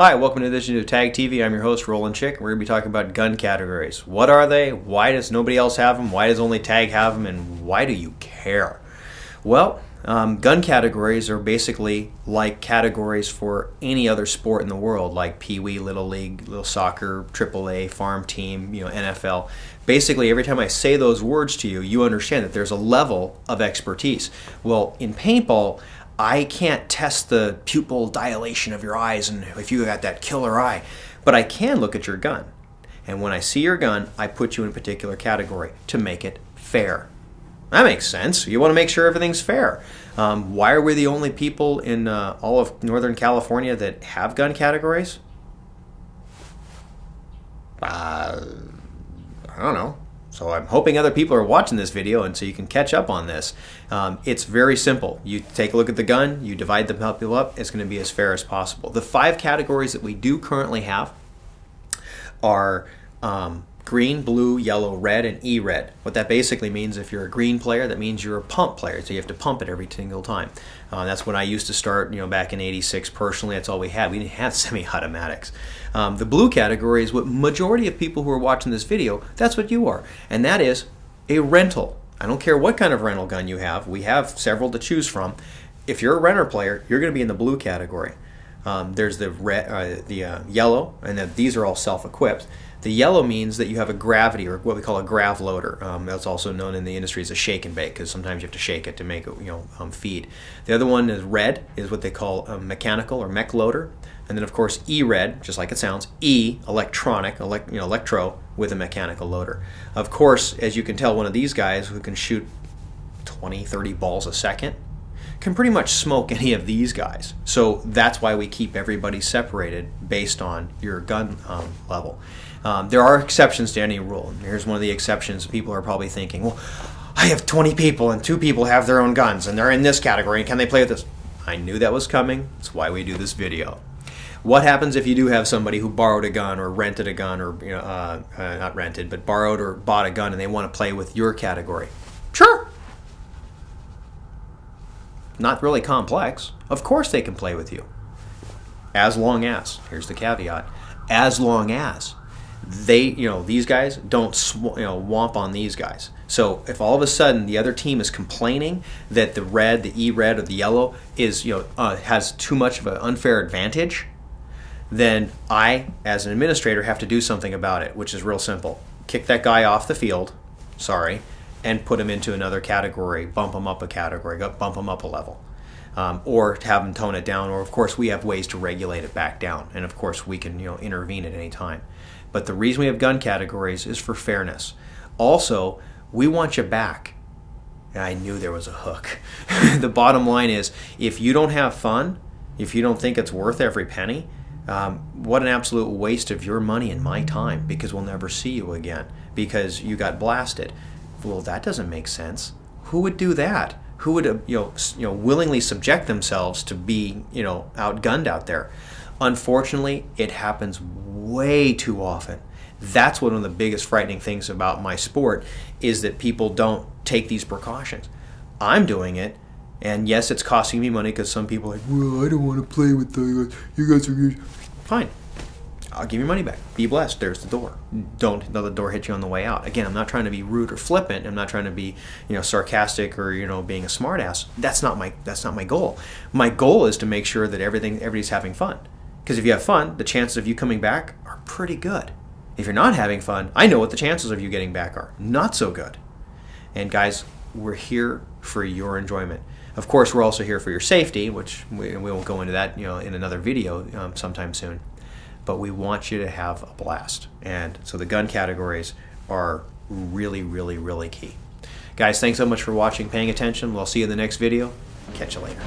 Hi, welcome to this edition of Tag TV. I'm your host, Roland Chick. We're going to be talking about gun categories. What are they? Why does nobody else have them? Why does only Tag have them? And why do you care? Well, gun categories are basically like categories for any other sport in the world, like Pee Wee, Little League, Little Soccer, AAA, Farm Team, NFL. Basically, every time I say those words to you, you understand that there's a level of expertise. Well, in paintball, I can't test the pupil dilation of your eyes and if you got that killer eye, but I can look at your gun. And when I see your gun, I put you in a particular category to make it fair. That makes sense. You want to make sure everything's fair. Why are we the only people in all of Northern California that have gun categories? I don't know. So I'm hoping other people are watching this video and so you can catch up on this. It's very simple. You take a look at the gun, you divide the people up, it's going to be as fair as possible. The 5 categories that we do currently have are green, blue, yellow, red, and E-red. What that basically means, if you're a green player, that means you're a pump player, so you have to pump it every single time. That's when I used to start, back in '86. Personally, that's all we had. We didn't have semi-automatics. The blue category is what majority of people who are watching this video, that's what you are, and that is a rental. I don't care what kind of rental gun you have. We have several to choose from. If you're a renter player, you're going to be in the blue category. There's the red, yellow, and these are all self-equipped. The yellow means that you have a gravity, or what we call a grav loader. That's also known in the industry as a shake and bake, because sometimes you have to shake it to make it, feed. The other one is red, is what they call a mechanical or mech loader. And then of course E-red, just like it sounds, E, electronic, electro, with a mechanical loader. Of course, as you can tell, one of these guys who can shoot 20, 30 balls a second can pretty much smoke any of these guys. So that's why we keep everybody separated based on your gun level. There are exceptions to any rule. And here's one of the exceptions. People are probably thinking, well, I have 20 people and 2 people have their own guns and they're in this category. Can they play with this? I knew that was coming. That's why we do this video. What happens if you do have somebody who borrowed a gun or rented a gun, or not rented, but borrowed or bought a gun and they want to play with your category? Sure. Not really complex. Of course they can play with you. As long as, here's the caveat, as long as they, these guys don't, womp on these guys. So if all of a sudden the other team is complaining that the red, the E-red, or the yellow is, has too much of an unfair advantage, then I, as an administrator, have to do something about it, which is real simple. Kick that guy off the field, and put him into another category, bump him up a category, bump him up a level. Or have him tone it down, or of course we have ways to regulate it back down, and of course we can intervene at any time. But the reason we have gun categories is for fairness. Also, we want you back. I knew there was a hook. The bottom line is, if you don't have fun, if you don't think it's worth every penny, what an absolute waste of your money and my time, because we'll never see you again because you got blasted. Well, that doesn't make sense. Who would do that? Who would willingly subject themselves to be outgunned out there? Unfortunately, it happens way too often. That's one of the biggest frightening things about my sport, is that people don't take these precautions. I'm doing it, and yes, it's costing me money because some people are like, well, I don't want to play with you guys are good. Fine. I'll give your money back. Be blessed. There's the door. Don't let the door hit you on the way out. Again, I'm not trying to be rude or flippant. I'm not trying to be, sarcastic or being a smartass. That's not my goal. My goal is to make sure that everybody's having fun. Because if you have fun, the chances of you coming back are pretty good. If you're not having fun, I know what the chances of you getting back are. Not so good. And guys, we're here for your enjoyment. Of course, we're also here for your safety, which we won't go into that, in another video sometime soon. But we want you to have a blast. And so the gun categories are really, really, really key. Guys, thanks so much for watching, paying attention. We'll see you in the next video. Catch you later.